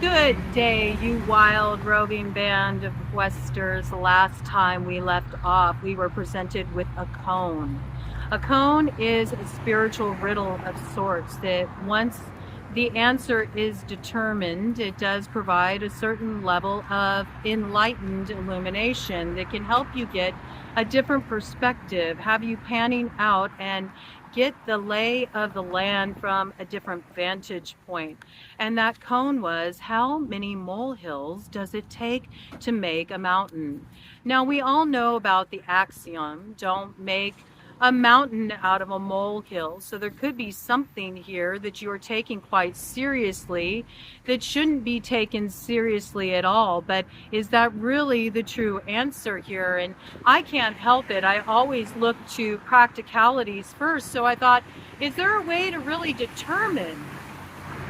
Good day, you wild roving band of Westers. The last time we left off, we were presented with a cone. A cone is a spiritual riddle of sorts that once the answer is determined, it does provide a certain level of enlightened illumination that can help you get a different perspective, have you panning out and get the lay of the land from a different vantage point. And that cone was, how many molehills does it take to make a mountain? Now, we all know about the axiom, don't make a mountain out of a molehill. So there could be something here that you are taking quite seriously that shouldn't be taken seriously at all. But is that really the true answer here? And I can't help it. I always look to practicalities first. So I thought, is there a way to really determine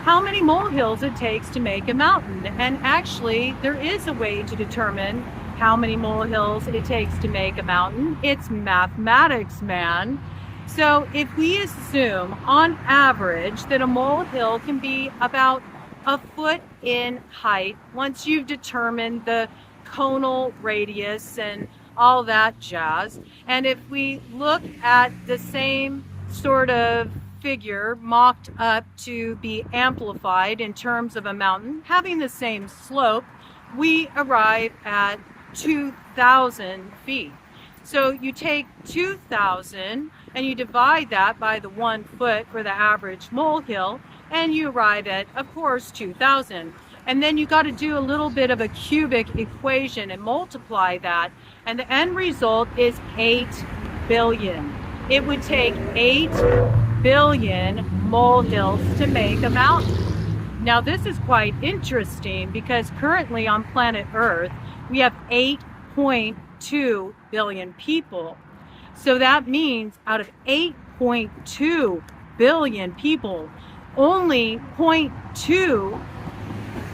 how many molehills it takes to make a mountain? And actually, there is a way to determine how many molehills it takes to make a mountain. It's mathematics, man. So if we assume on average that a molehill can be about a foot in height, once you've determined the conal radius and all that jazz, and if we look at the same sort of figure mocked up to be amplified in terms of a mountain having the same slope, we arrive at 2,000 feet. So you take 2,000 and you divide that by the 1 foot for the average molehill, and you arrive at, of course, 2,000. And then you got to do a little bit of a cubic equation and multiply that, and the end result is 8 billion. It would take 8 billion molehills to make a mountain. Now, this is quite interesting because currently on planet Earth, we have 8.2 billion people. So that means out of 8.2 billion people, only 0.2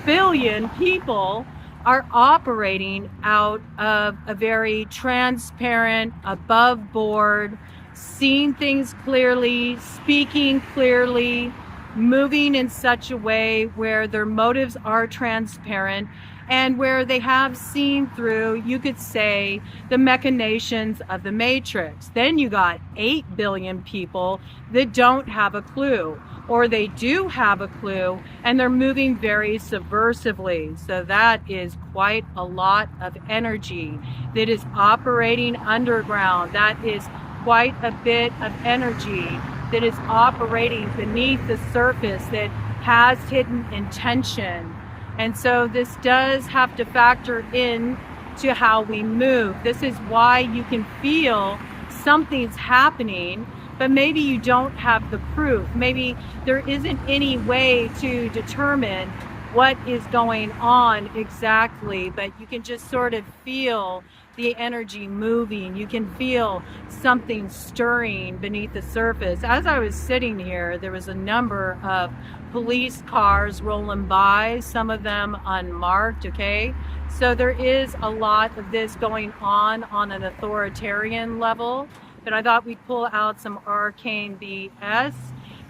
billion people are operating out of a very transparent, above board, seeing things clearly, speaking clearly, moving in such a way where their motives are transparent and where they have seen through, you could say, the machinations of the matrix. Then you got 8 billion people that don't have a clue, or they do have a clue and they're moving very subversively. So that is quite a lot of energy that is operating underground. That is quite a bit of energy that is operating beneath the surface that has hidden intention. And so this does have to factor in to how we move. This is why you can feel something's happening, but maybe you don't have the proof. Maybe there isn't any way to determine what is going on exactly, but you can just sort of feel the energy moving. You can feel something stirring beneath the surface. As I was sitting here, there was a number of police cars rolling by, some of them unmarked, okay? So there is a lot of this going on an authoritarian level, but I thought we'd pull out some ARCANE BS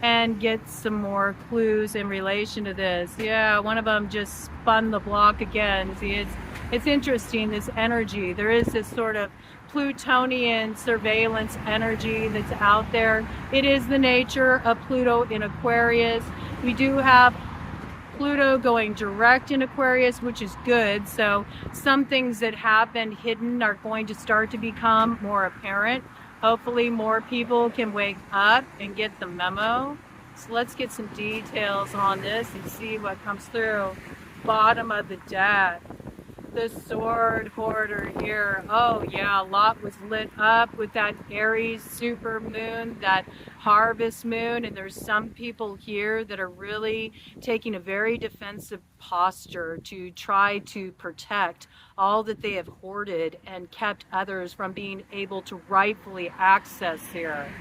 and get some more clues in relation to this. Yeah, one of them just spun the block again. See, it's interesting, this energy. There is this sort of Plutonian surveillance energy that's out there. It is the nature of Pluto in Aquarius. We do have Pluto going direct in Aquarius, which is good. So some things that have been hidden are going to start to become more apparent. Hopefully more people can wake up and get the memo. So let's get some details on this and see what comes through. Bottom of the deck. The sword hoarder here. Oh yeah, a lot was lit up with that Aries super moon, that harvest moon, and there's some people here that are really taking a very defensive posture to try to protect all that they have hoarded and kept others from being able to rightfully access here.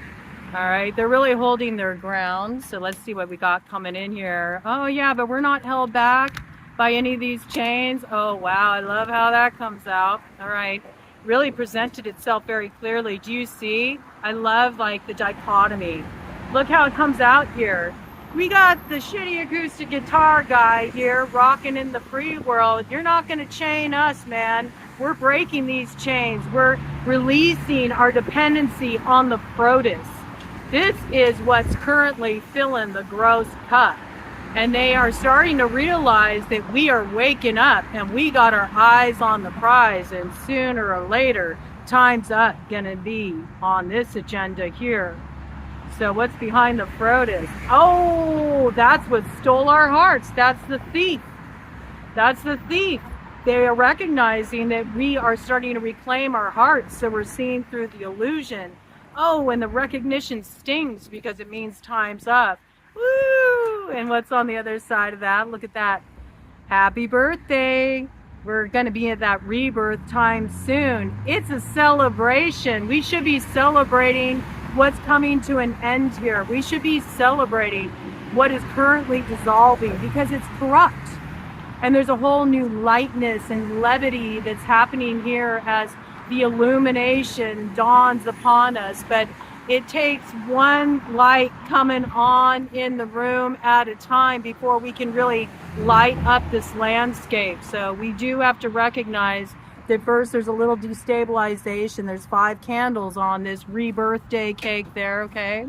All right, they're really holding their ground. So let's see what we got coming in here. Oh yeah, but we're not held back by any of these chains. Oh wow, I love how that comes out. All right, really presented itself very clearly. Do you see? I love like the dichotomy. Look how it comes out here. We got the shitty acoustic guitar guy here rocking in the free world. You're not going to chain us, man. We're breaking these chains. We're releasing our dependency on the Protus. This is what's currently filling the gross cup. And they are starting to realize that we are waking up and we got our eyes on the prize, and sooner or later, time's up gonna be on this agenda here. So what's behind the Protus? Oh, that's what stole our hearts. That's the thief. That's the thief. They are recognizing that we are starting to reclaim our hearts, so we're seeing through the illusion. Oh, and the recognition stings because it means time's up. Woo! And what's on the other side of that? Look at that. Happy birthday. We're going to be at that rebirth time soon. It's a celebration. We should be celebrating what's coming to an end here. We should be celebrating what is currently dissolving because it's corrupt. And there's a whole new lightness and levity that's happening here as the illumination dawns upon us. But it takes one light coming on in the room at a time before we can really light up this landscape. So we do have to recognize that first there's a little destabilization. There's 5 candles on this rebirth day cake there, okay?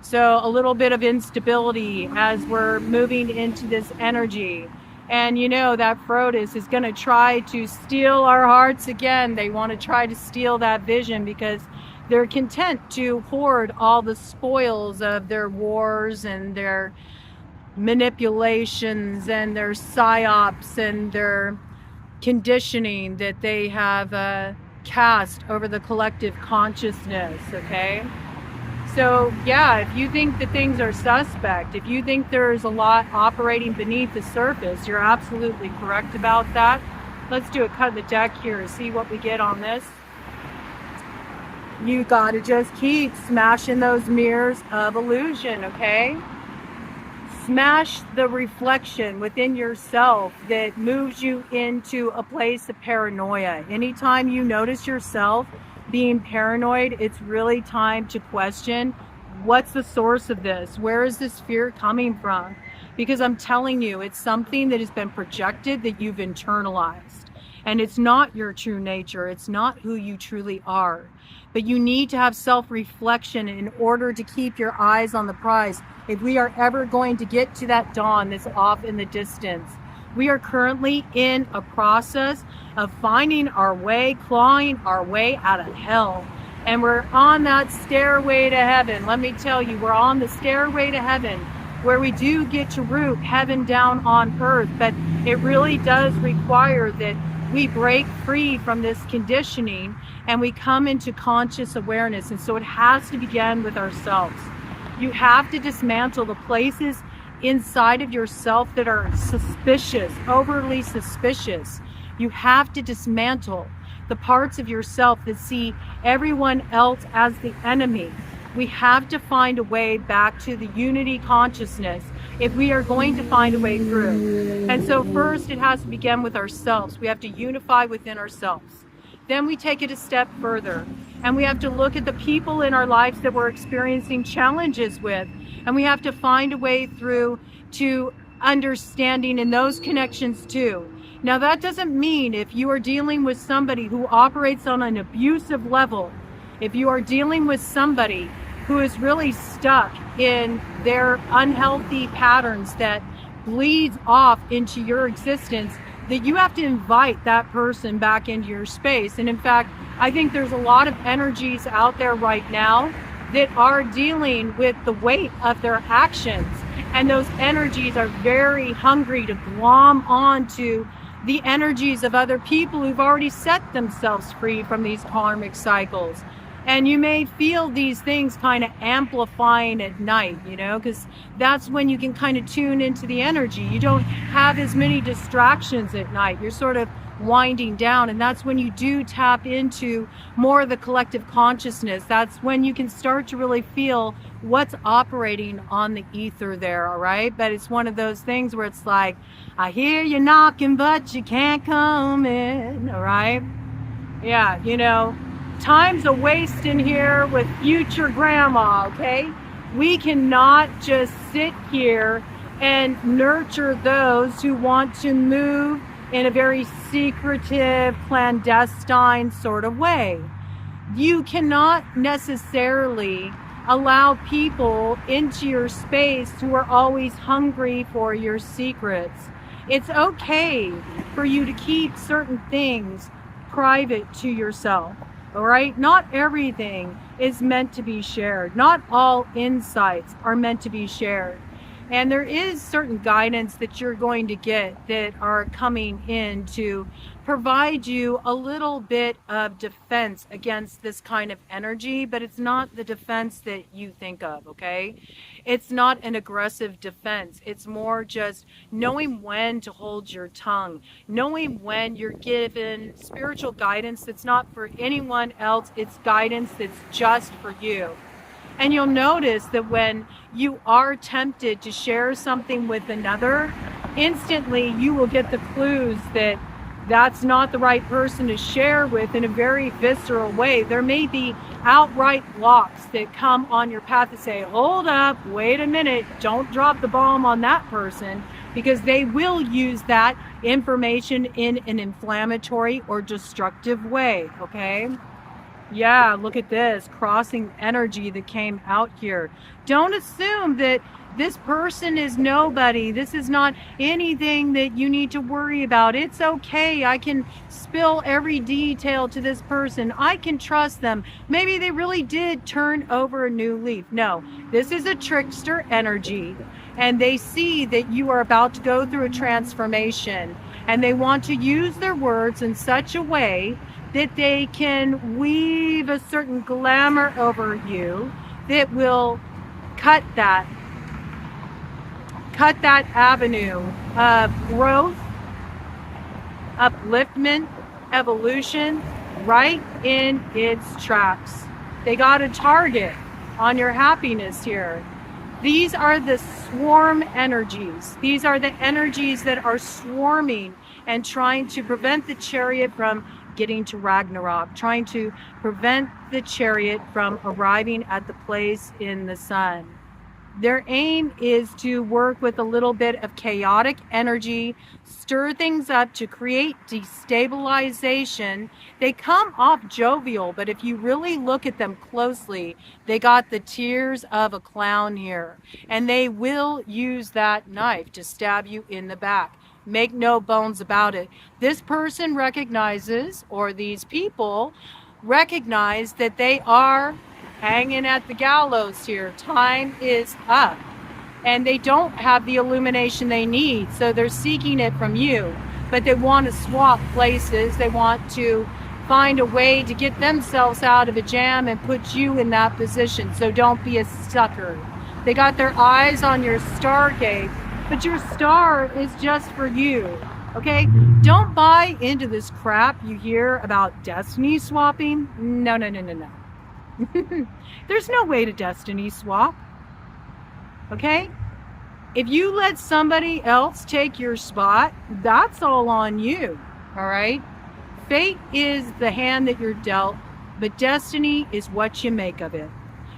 So a little bit of instability as we're moving into this energy. And you know that Protus is going to try to steal our hearts again. They want to try to steal that vision because they're content to hoard all the spoils of their wars and their manipulations and their psyops and their conditioning that they have cast over the collective consciousness, okay? So yeah, if you think that things are suspect, if you think there's a lot operating beneath the surface, you're absolutely correct about that. Let's do a cut of the deck here and see what we get on this. You gotta just keep smashing those mirrors of illusion, okay? Smash the reflection within yourself that moves you into a place of paranoia. Anytime you notice yourself being paranoid, it's really time to question, what's the source of this? Where is this fear coming from? Because I'm telling you, it's something that has been projected that you've internalized. And it's not your true nature. It's not who you truly are. But you need to have self-reflection in order to keep your eyes on the prize. If we are ever going to get to that dawn that's off in the distance, we are currently in a process of finding our way, clawing our way out of hell. And we're on that stairway to heaven. Let me tell you, we're on the stairway to heaven where we do get to root heaven down on earth. But it really does require that we break free from this conditioning and we come into conscious awareness. And so it has to begin with ourselves. You have to dismantle the places inside of yourself that are suspicious, overly suspicious. You have to dismantle the parts of yourself that see everyone else as the enemy. We have to find a way back to the unity consciousness if we are going to find a way through. And so first it has to begin with ourselves. We have to unify within ourselves. Then we take it a step further and we have to look at the people in our lives that we're experiencing challenges with, and we have to find a way through to understanding in those connections too. Now that doesn't mean if you are dealing with somebody who operates on an abusive level, if you are dealing with somebody who is really stuck in their unhealthy patterns that bleeds off into your existence, that you have to invite that person back into your space. And in fact, I think there's a lot of energies out there right now that are dealing with the weight of their actions. And those energies are very hungry to glom onto the energies of other people who've already set themselves free from these karmic cycles. And you may feel these things kind of amplifying at night, you know, because that's when you can kind of tune into the energy. You don't have as many distractions at night. You're sort of winding down, and that's when you do tap into more of the collective consciousness. That's when you can start to really feel what's operating on the ether there, all right? But it's one of those things where it's like, I hear you knocking, but you can't come in, all right? Yeah, you know, time's a waste in here with future grandma, okay? We cannot just sit here and nurture those who want to move in a very secretive, clandestine sort of way. You cannot necessarily allow people into your space who are always hungry for your secrets. It's okay for you to keep certain things private to yourself, all right? Not everything is meant to be shared. Not all insights are meant to be shared. And there is certain guidance that you're going to get that are coming in to provide you a little bit of defense against this kind of energy, but it's not the defense that you think of, okay? It's not an aggressive defense. It's more just knowing when to hold your tongue, knowing when you're given spiritual guidance that's not for anyone else. It's guidance that's just for you. And you'll notice that when you are tempted to share something with another, instantly you will get the clues that that's not the right person to share with in a very visceral way. There may be outright blocks that come on your path to say, hold up, wait a minute, don't drop the bomb on that person, because they will use that information in an inflammatory or destructive way, okay? Yeah, look at this crossing energy that came out here. Don't assume that this person is nobody. This is not anything that you need to worry about. It's okay. I can spill every detail to this person. I can trust them. Maybe they really did turn over a new leaf. No, this is a trickster energy, and they see that you are about to go through a transformation, and they want to use their words in such a way that they can weave a certain glamour over you that will cut that avenue of growth, upliftment, evolution right in its tracks. They got a target on your happiness here. These are the swarm energies. These are the energies that are swarming and trying to prevent the chariot from getting to Ragnarok, trying to prevent the chariot from arriving at the place in the sun. Their aim is to work with a little bit of chaotic energy, stir things up to create destabilization. They come off jovial, but if you really look at them closely, they got the tears of a clown here, and they will use that knife to stab you in the back. Make no bones about it. This person recognizes, or these people recognize, that they are hanging at the gallows here. Time is up. And they don't have the illumination they need, so they're seeking it from you. But they want to swap places. They want to find a way to get themselves out of a jam and put you in that position. So don't be a sucker. They got their eyes on your stargate, but your star is just for you, okay? Don't buy into this crap you hear about destiny swapping. No. There's no way to destiny swap, okay? If you let somebody else take your spot, that's all on you, all right? Fate is the hand that you're dealt, but destiny is what you make of it.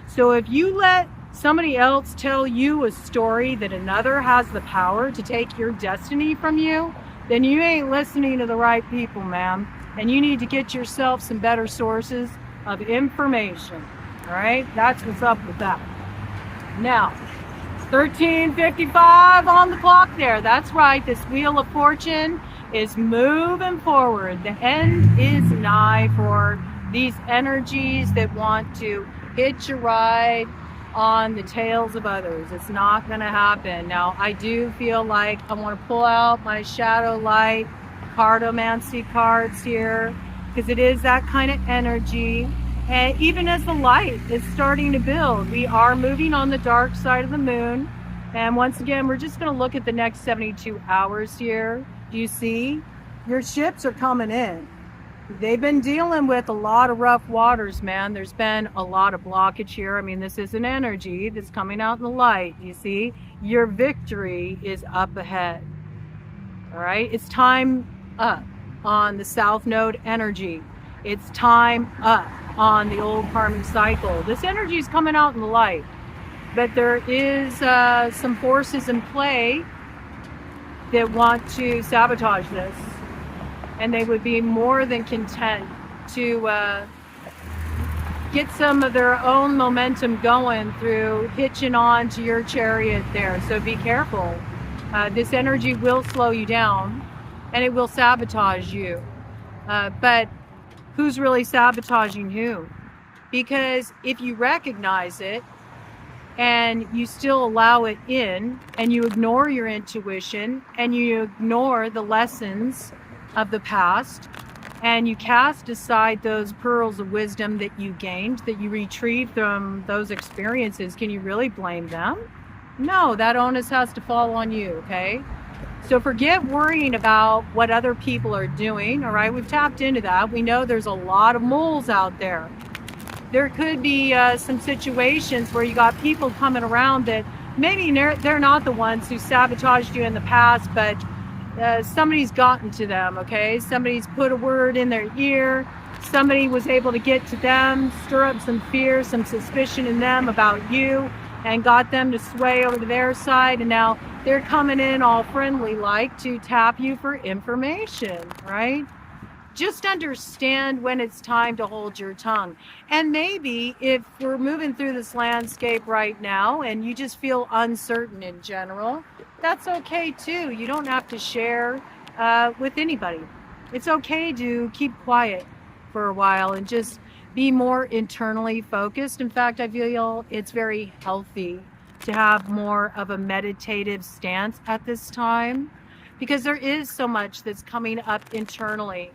So if you let somebody else tell you a story that another has the power to take your destiny from you, then you ain't listening to the right people, ma'am. And you need to get yourself some better sources of information. All right? That's what's up with that. Now, 13:55 on the clock there. That's right. This Wheel of Fortune is moving forward. The end is nigh for these energies that want to hitch a ride on the tails of others. It's not going to happen. Now, I do feel like I want to pull out my shadow light cartomancy cards here, because it is that kind of energy. And even as the light is starting to build, we are moving on the dark side of the moon. And once again, we're just going to look at the next 72 hours here. Do you see? Your ships are coming in. They've been dealing with a lot of rough waters, man. There's been a lot of blockage here. I mean, this is an energy that's coming out in the light. You see, your victory is up ahead. All right, it's time up on the South Node energy. It's time up on the old karmic cycle. This energy is coming out in the light. But there is some forces in play that want to sabotage this. And they would be more than content to get some of their own momentum going through hitching on to your chariot there. So be careful. This energy will slow you down and it will sabotage you. But who's really sabotaging who? Because if you recognize it and you still allow it in and you ignore your intuition and you ignore the lessons of the past and you cast aside those pearls of wisdom that you gained, that you retrieved from those experiences, can you really blame them? No, that onus has to fall on you, okay? So forget worrying about what other people are doing, all right? We've tapped into that. We know there's a lot of moles out there. There could be some situations where you got people coming around that maybe they're not the ones who sabotaged you in the past, but somebody's gotten to them, okay? Somebody's put a word in their ear. Somebody was able to get to them, stir up some fear, some suspicion in them about you, and got them to sway over to their side. And now they're coming in all friendly like to tap you for information, right? Just understand when it's time to hold your tongue. And maybe if we're moving through this landscape right now and you just feel uncertain in general, that's okay too. You don't have to share with anybody. It's okay to keep quiet for a while and just be more internally focused. In fact, I feel it's very healthy to have more of a meditative stance at this time because there is so much that's coming up internally.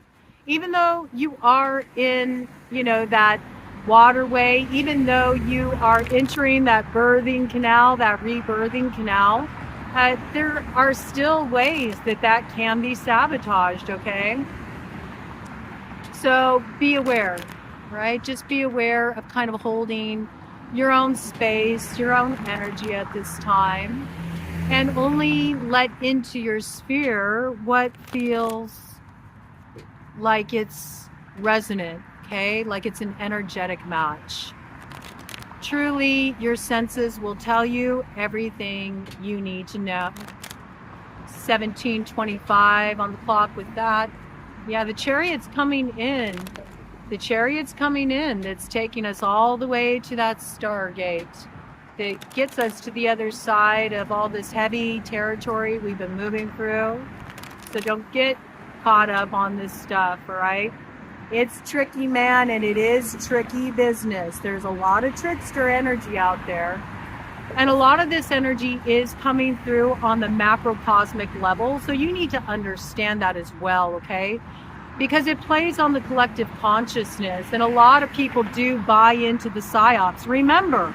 Even though you are in, that waterway, even though you are entering that birthing canal, that rebirthing canal, there are still ways that can be sabotaged, okay? So be aware, right? Just be aware of kind of holding your own space, your own energy at this time, and only let into your sphere what feels like it's resonant, okay? Like it's an energetic match. Truly, your senses will tell you everything you need to know. 17:25 on the clock with that. Yeah, the chariot's coming in. The chariot's coming in. That's taking us all the way to that stargate. That gets us to the other side of all this heavy territory we've been moving through. So don't get caught up on this stuff, all right? It's tricky, man, and it is tricky business. There's a lot of trickster energy out there. And a lot of this energy is coming through on the macrocosmic level. So you need to understand that as well, okay? Because it plays on the collective consciousness. And a lot of people do buy into the psyops. Remember,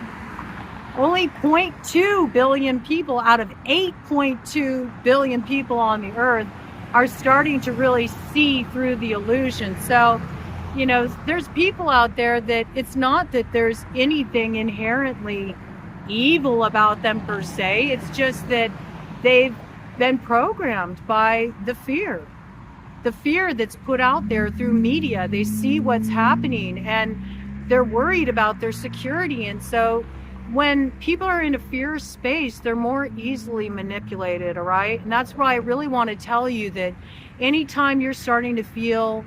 only 0.2 billion people out of 8.2 billion people on the earth are starting to really see through the illusion. So, there's people out there that it's not that there's anything inherently evil about them per se. It's just that they've been programmed by the fear that's put out there through media. They see what's happening and they're worried about their security. And so when people are in a fear space, they're more easily manipulated, all right? And that's why I really want to tell you that anytime you're starting to feel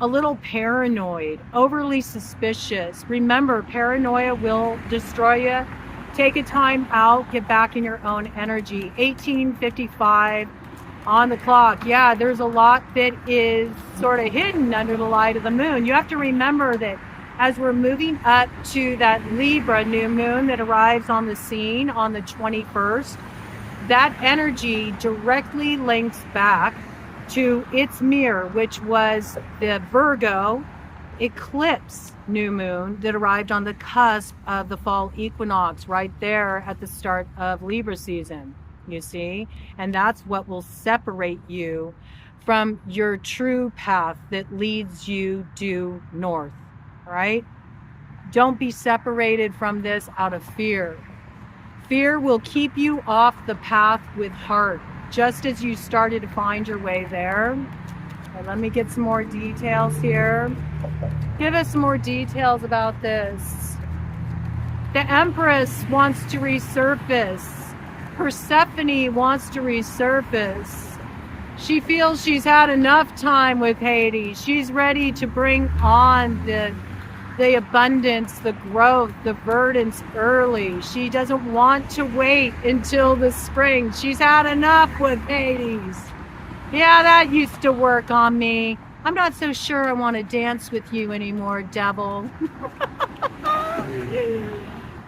a little paranoid, overly suspicious, remember, paranoia will destroy you. Take a time out, get back in your own energy. 18:55 on the clock. Yeah, there's a lot that is sort of hidden under the light of the moon. You have to remember that as we're moving up to that Libra new moon that arrives on the scene on the 21st, that energy directly links back to its mirror, which was the Virgo eclipse new moon that arrived on the cusp of the fall equinox right there at the start of Libra season, you see? And that's what will separate you from your true path that leads you due north. Right? Don't be separated from this out of fear. Fear will keep you off the path with heart, just as you started to find your way there. Okay, let me get some more details here. Give us some more details about this. The Empress wants to resurface. Persephone wants to resurface. She feels she's had enough time with Hades. She's ready to bring on the abundance, the growth, the verdance early. She doesn't want to wait until the spring. She's had enough with Hades. Yeah, that used to work on me. I'm not so sure I want to dance with you anymore, devil.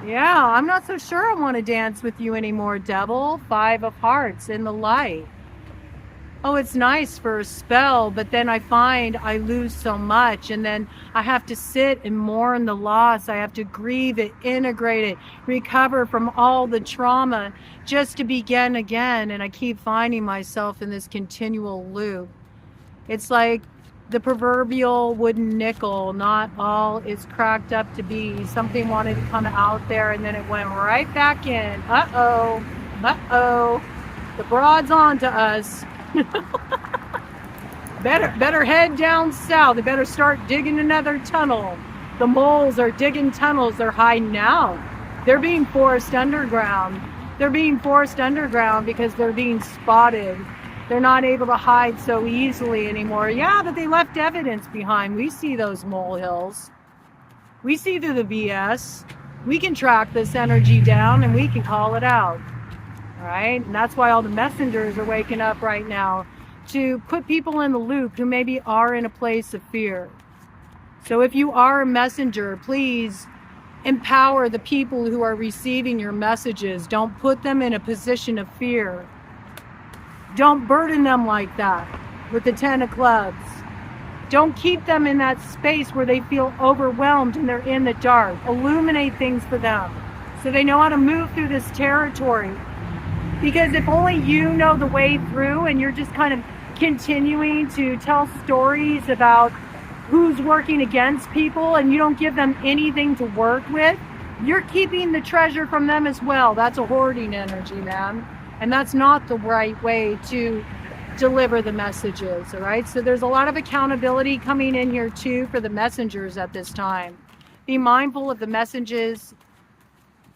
Yeah, I'm not so sure I want to dance with you anymore, devil. 5 of Hearts in the light. Oh, it's nice for a spell, but then I find I lose so much, and then I have to sit and mourn the loss. I have to grieve it, integrate it, recover from all the trauma just to begin again, and I keep finding myself in this continual loop. It's like the proverbial wooden nickel. Not all is cracked up to be. Something wanted to come out there, and then it went right back in. Uh-oh. Uh-oh. The broad's on to us. better head down south. They better start digging another tunnel. The moles are digging tunnels. They're hiding out. They're being forced underground. They're being forced underground because they're being spotted. They're not able to hide so easily anymore. Yeah, but they left evidence behind. We see those molehills. We see through the BS. We can track this energy down and we can call it out. Right? And that's why all the messengers are waking up right now, to put people in the loop who maybe are in a place of fear. So if you are a messenger, please empower the people who are receiving your messages. Don't put them in a position of fear. Don't burden them like that with the 10 of clubs. Don't keep them in that space where they feel overwhelmed and they're in the dark. Illuminate things for them so they know how to move through this territory. Because if only you know the way through and you're just kind of continuing to tell stories about who's working against people and you don't give them anything to work with, you're keeping the treasure from them as well. That's a hoarding energy, man. And that's not the right way to deliver the messages, all right? So there's a lot of accountability coming in here too for the messengers at this time. Be mindful of the messages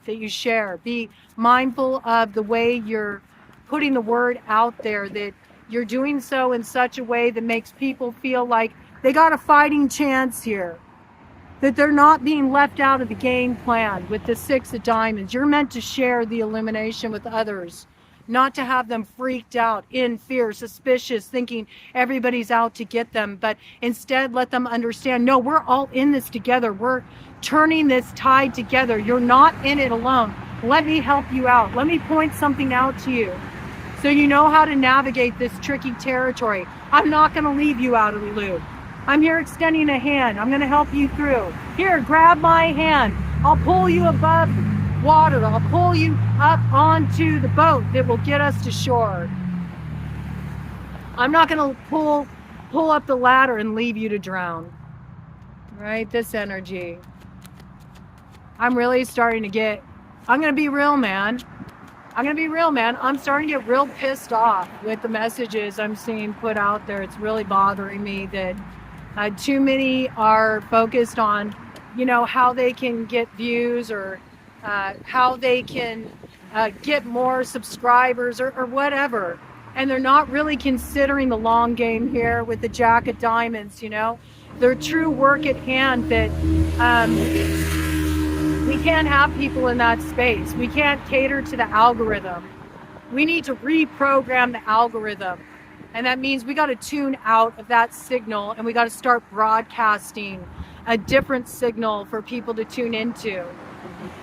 that you share. Be mindful of the way you're putting the word out there, that you're doing so in such a way that makes people feel like they got a fighting chance here, that they're not being left out of the game plan with the 6 of Diamonds. You're meant to share the illumination with others, not to have them freaked out, in fear, suspicious, thinking everybody's out to get them, but instead let them understand, no, we're all in this together. We're turning this tide together. You're not in it alone. Let me help you out. Let me point something out to you so you know how to navigate this tricky territory. I'm not going to leave you out of the loop. I'm here extending a hand. I'm going to help you through. Here, grab my hand. I'll pull you above water. I'll pull you up onto the boat that will get us to shore. I'm not going to pull up the ladder and leave you to drown. Right? This energy. I'm really starting to get, I'm going to be real, man. I'm going to be real, man. I'm starting to get real pissed off with the messages I'm seeing put out there. It's really bothering me that too many are focused on, you know, how they can get views or how they can get more subscribers or whatever. And they're not really considering the long game here with the Jack of Diamonds, you know. Their true work at hand that we can't have people in that space. We can't cater to the algorithm. We need to reprogram the algorithm. And that means we got to tune out of that signal and we got to start broadcasting a different signal for people to tune into.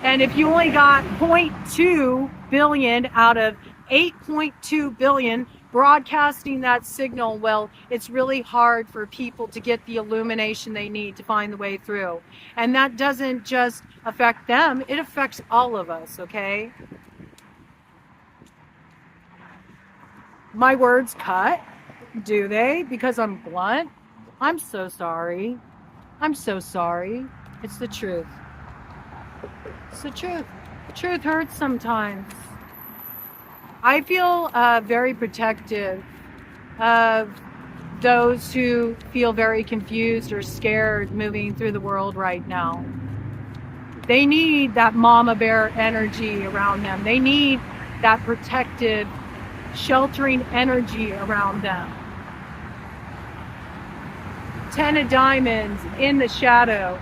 And if you only got 0.2 billion out of 8.2 billion broadcasting that signal, well, it's really hard for people to get the illumination they need to find the way through. And that doesn't just affect them, it affects all of us, okay? My words cut, do they? Because I'm blunt? I'm so sorry. I'm so sorry. It's the truth. It's the truth. The truth hurts sometimes. I feel very protective of those who feel very confused or scared moving through the world right now. They need that mama bear energy around them. They need that protective, sheltering energy around them. 10 of diamonds in the shadow.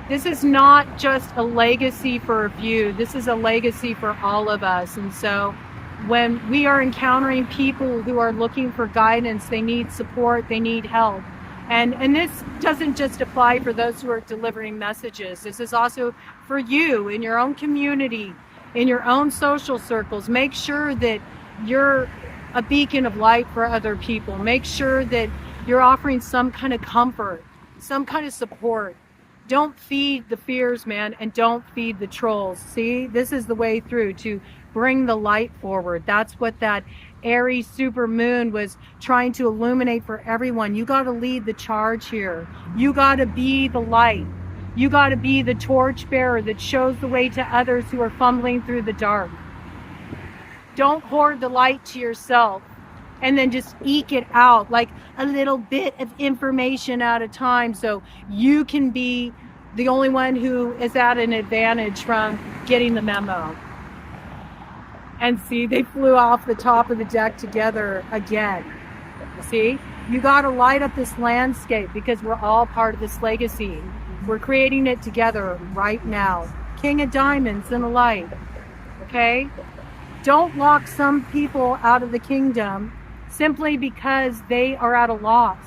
This is not just a legacy for a few. This is a legacy for all of us. And so when we are encountering people who are looking for guidance, they need support, they need help. And this doesn't just apply for those who are delivering messages. This is also for you in your own community, in your own social circles. Make sure that you're a beacon of light for other people. Make sure that you're offering some kind of comfort, some kind of support. Don't feed the fears, man, and don't feed the trolls. See, this is the way through to bring the light forward. That's what that Aries super moon was trying to illuminate for everyone. You got to lead the charge here. You got to be the light. You got to be the torch bearer that shows the way to others who are fumbling through the dark. Don't hoard the light to yourself and then just eke it out like a little bit of information at a time so you can be the only one who is at an advantage from getting the memo. And see, they flew off the top of the deck together again. See, you got to light up this landscape because we're all part of this legacy. We're creating it together right now. King of diamonds in the light. Okay? Don't lock some people out of the kingdom simply because they are at a loss.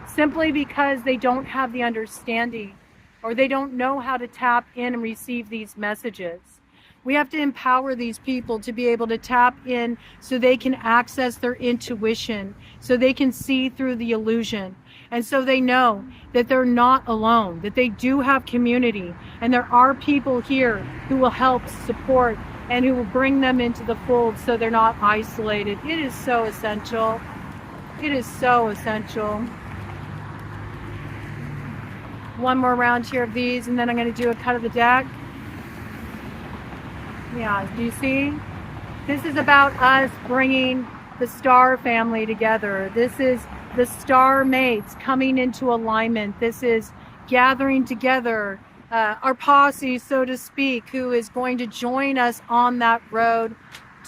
Simply because they don't have the understanding or they don't know how to tap in and receive these messages. We have to empower these people to be able to tap in so they can access their intuition, so they can see through the illusion. And so they know that they're not alone, that they do have community, and there are people here who will help support and who will bring them into the fold so they're not isolated. It is so essential. It is so essential. One more round here of these, and then I'm going to do a cut of the deck. Yeah, do you see? This is about us bringing the star family together. This is the star mates coming into alignment. This is gathering together our posse, so to speak, who is going to join us on that road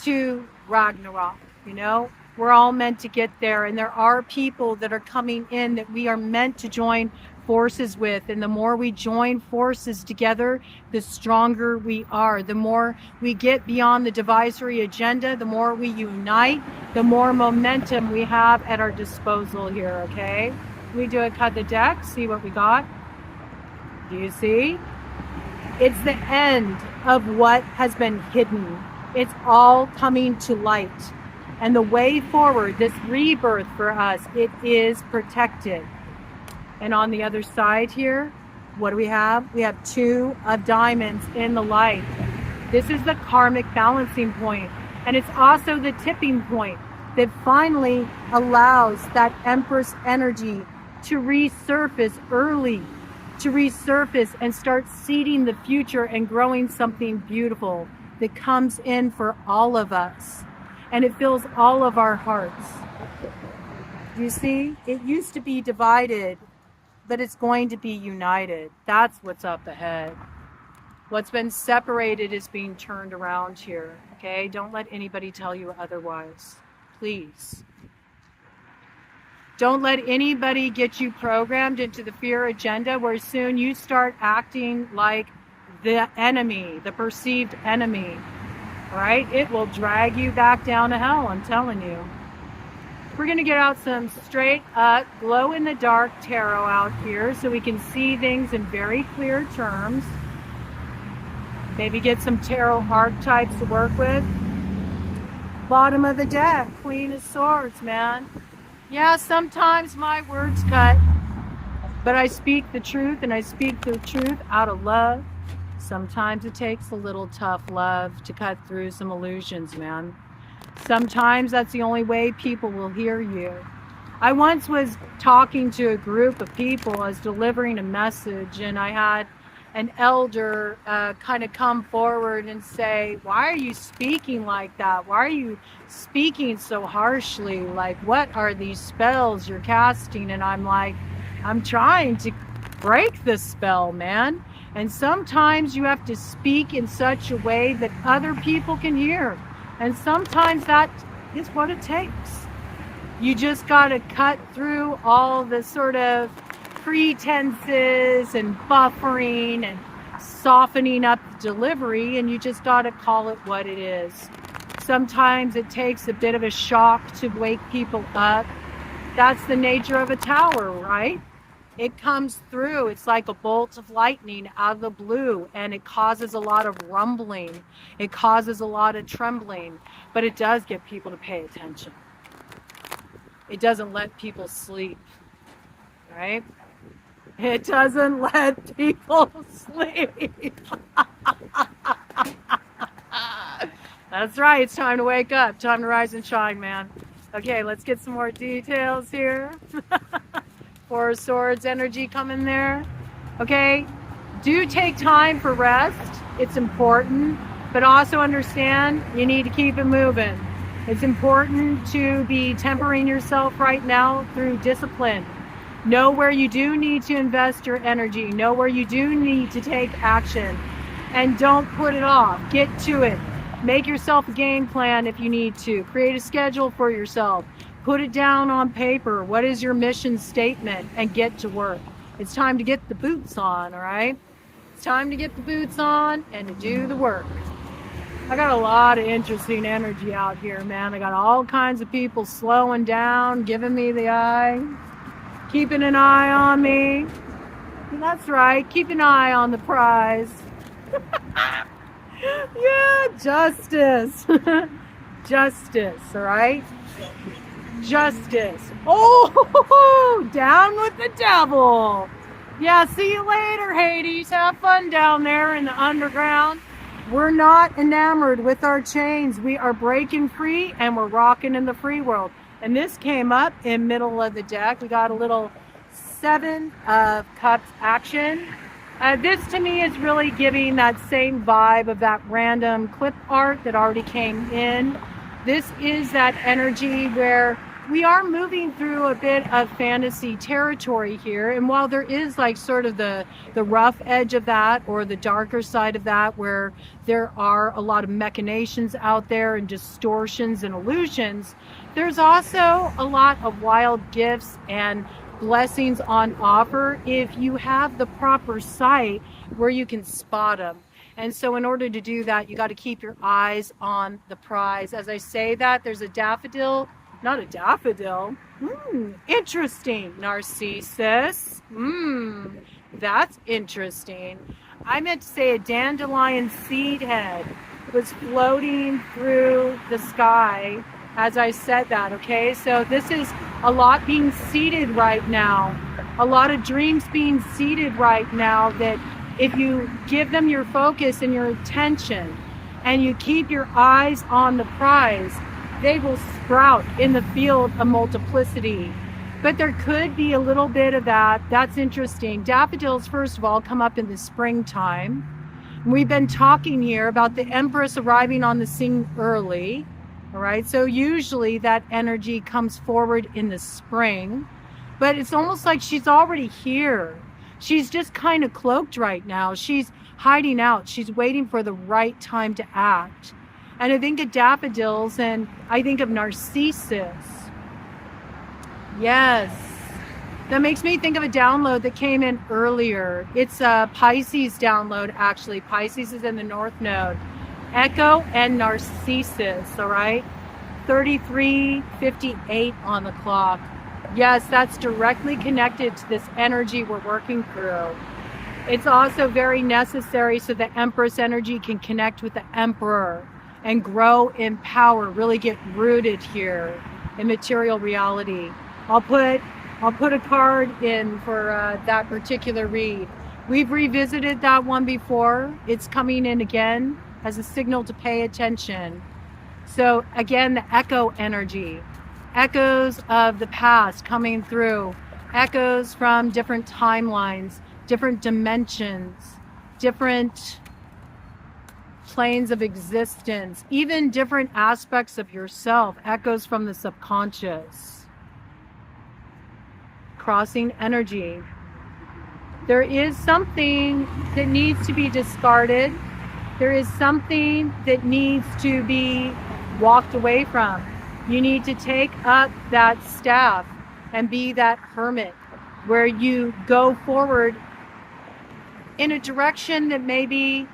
to Ragnarok. You know, we're all meant to get there, and there are people that are coming in that we are meant to join forces with, and the more we join forces together, the stronger we are. The more we get beyond the divisory agenda, the more we unite, the more momentum we have at our disposal here. Okay, we do a cut the deck, see what we got. Do you see? It's the end of what has been hidden. It's all coming to light, and the way forward, this rebirth for us, it is protected. And on the other side here, what do we have? We have 2 of diamonds in the light. This is the karmic balancing point. And it's also the tipping point that finally allows that Empress energy to resurface early, to resurface and start seeding the future and growing something beautiful that comes in for all of us. And it fills all of our hearts. You see, it used to be divided, but it's going to be united. That's what's up ahead. What's been separated is being turned around here. Okay? Don't let anybody tell you otherwise. Please. Don't let anybody get you programmed into the fear agenda where soon you start acting like the enemy, the perceived enemy. Right? It will drag you back down to hell, I'm telling you. We're going to get out some straight up glow-in-the-dark tarot out here so we can see things in very clear terms. Maybe get some tarot archetypes to work with. Bottom of the deck, Queen of Swords, man. Yeah, sometimes my words cut, but I speak the truth, and I speak the truth out of love. Sometimes it takes a little tough love to cut through some illusions, man. Sometimes that's the only way people will hear you. I once was talking to a group of people. I was delivering a message, and I had an elder kind of come forward and say, why are you speaking like that? Why are you speaking so harshly? Like, what are these spells you're casting? And I'm like, I'm trying to break the spell, man. And sometimes you have to speak in such a way that other people can hear. And sometimes that is what it takes. You just got to cut through all the sort of pretenses and buffering and softening up the delivery, and you just got to call it what it is. Sometimes it takes a bit of a shock to wake people up. That's the nature of a tower, right? It comes through. It's like a bolt of lightning out of the blue, and it causes a lot of rumbling. It causes a lot of trembling, but it does get people to pay attention. It doesn't let people sleep, right? It doesn't let people sleep. That's right. It's time to wake up. Time to rise and shine, man. Okay, let's get some more details here. Four of Swords energy coming there. Okay, do take time for rest. It's important, but also understand you need to keep it moving. It's important to be tempering yourself right now through discipline. Know where you do need to invest your energy. Know where you do need to take action. And don't put it off. Get to it. Make yourself a game plan if you need to. Create a schedule for yourself. Put it down on paper. What is your mission statement? And get to work. It's time to get the boots on, all right? It's time to get the boots on and to do the work. I got a lot of interesting energy out here, man. I got all kinds of people slowing down, giving me the eye, keeping an eye on me. That's right. Keep an eye on the prize. Yeah, justice. Justice, all right? Justice. Oh, down with the devil. Yeah, see you later, Hades. Have fun down there in the underground. We're not enamored with our chains. We are breaking free and we're rocking in the free world. And this came up in middle of the deck. We got a little 7 of Cups action. This to me is really giving that same vibe of that random clip art that already came in. This is that energy where we are moving through a bit of fantasy territory here. And while there is like sort of the rough edge of that or the darker side of that where there are a lot of machinations out there and distortions and illusions, there's also a lot of wild gifts and blessings on offer if you have the proper sight where you can spot them. And so in order to do that, you got to keep your eyes on the prize. As I say that, there's a daffodil, not a daffodil. Interesting. Narcissus. That's interesting. I meant to say a dandelion seed head was floating through the sky as I said that, okay? So this is a lot being seeded right now. A lot of dreams being seeded right now that if you give them your focus and your attention and you keep your eyes on the prize, they will sprout in the field of multiplicity. But there could be a little bit of that. That's interesting. Daffodils, first of all, come up in the springtime. We've been talking here about the Empress arriving on the scene early. All right, so usually that energy comes forward in the spring, but it's almost like she's already here. She's just kind of cloaked right now. She's hiding out. She's waiting for the right time to act. And I think of daffodils and I think of Narcissus. Yes. That makes me think of a download that came in earlier. It's a Pisces download, actually. Pisces is in the North Node. Echo and Narcissus, all right? 33:58 on the clock. Yes, that's directly connected to this energy we're working through. It's also very necessary so the Empress energy can connect with the Emperor and grow in power, really get rooted here in material reality. I'll put a card in for that particular read. We've revisited that one before. It's coming in again as a signal to pay attention. So again, the echo energy, echoes of the past coming through, echoes from different timelines, different dimensions, different planes of existence, even different aspects of yourself, echoes from the subconscious. Crossing energy. There is something that needs to be discarded. There is something that needs to be walked away from. You need to take up that staff and be that hermit where you go forward in a direction that maybe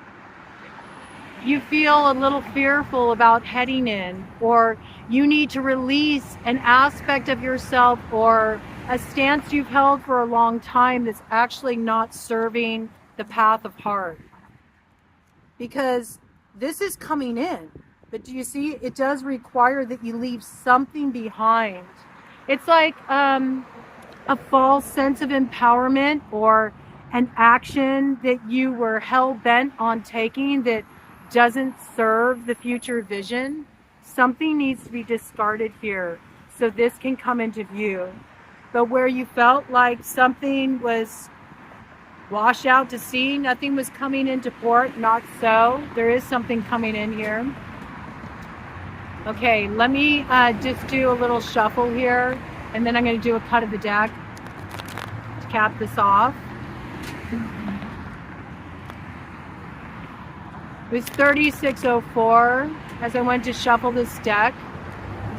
you feel a little fearful about heading in, or you need to release an aspect of yourself or a stance you've held for a long time that's actually not serving the path of heart. Because this is coming in, but do you see, it does require that you leave something behind. It's like a false sense of empowerment or an action that you were hell-bent on taking that doesn't serve the future vision. Something needs to be discarded here so this can come into view. But where you felt like something was washed out to sea, nothing was coming into port, not so. There is something coming in here. Okay, let me just do a little shuffle here, and then I'm going to do a cut of the deck to cap this off. It was 3604 as I went to shuffle this deck.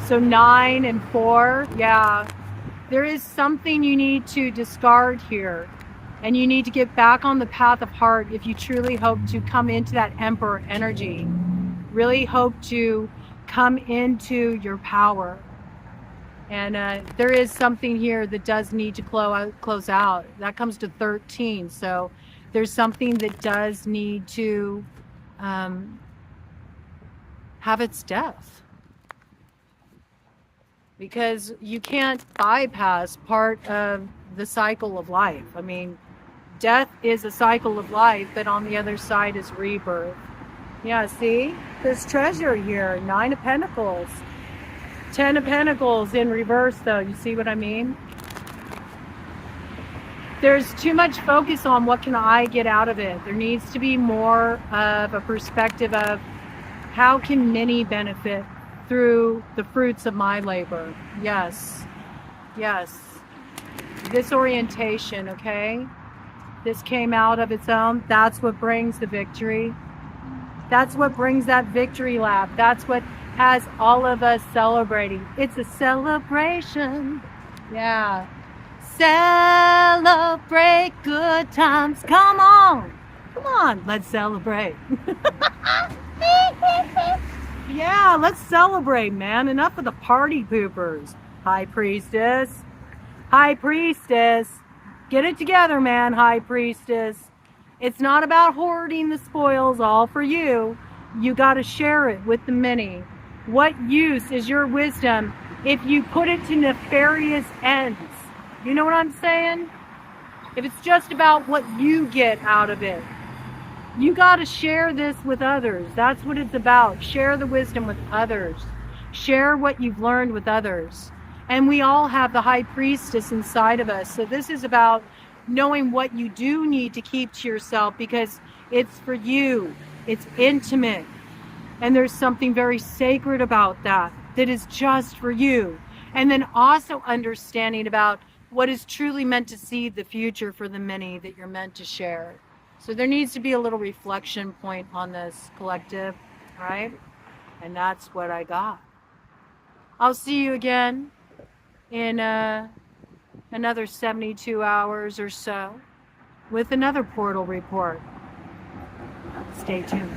So 9 and 4, yeah. There is something you need to discard here. And you need to get back on the path of heart if you truly hope to come into that Emperor energy. Really hope to come into your power. And there is something here that does need to close out. That comes to 13. So there's something that does need to have its death, because you can't bypass part of the cycle of life. I mean, death is a cycle of life, but on the other side is rebirth. Yeah, see, there's treasure here. 9 of Pentacles, 10 of Pentacles in reverse, though. You see what I mean? There's too much focus on what can I get out of it. There needs to be more of a perspective of how can many benefit through the fruits of my labor. Yes, yes. This orientation, okay? This came out of its own. That's what brings the victory. That's what brings that victory lap. That's what has all of us celebrating. It's a celebration. Yeah. Celebrate good times. Come on. Come on. Let's celebrate. Yeah, let's celebrate, man. Enough of the party poopers. High Priestess. High Priestess. Get it together, man, High Priestess. It's not about hoarding the spoils all for you. You got to share it with the many. What use is your wisdom if you put it to nefarious ends? You know what I'm saying? If it's just about what you get out of it. You got to share this with others. That's what it's about. Share the wisdom with others. Share what you've learned with others. And we all have the High Priestess inside of us. So this is about knowing what you do need to keep to yourself, because it's for you. It's intimate. And there's something very sacred about that is just for you. And then also understanding about what is truly meant to seed the future for the many that you're meant to share. So there needs to be a little reflection point on this collective, right? And that's what I got. I'll see you again in another 72 hours or so with another portal report. Stay tuned.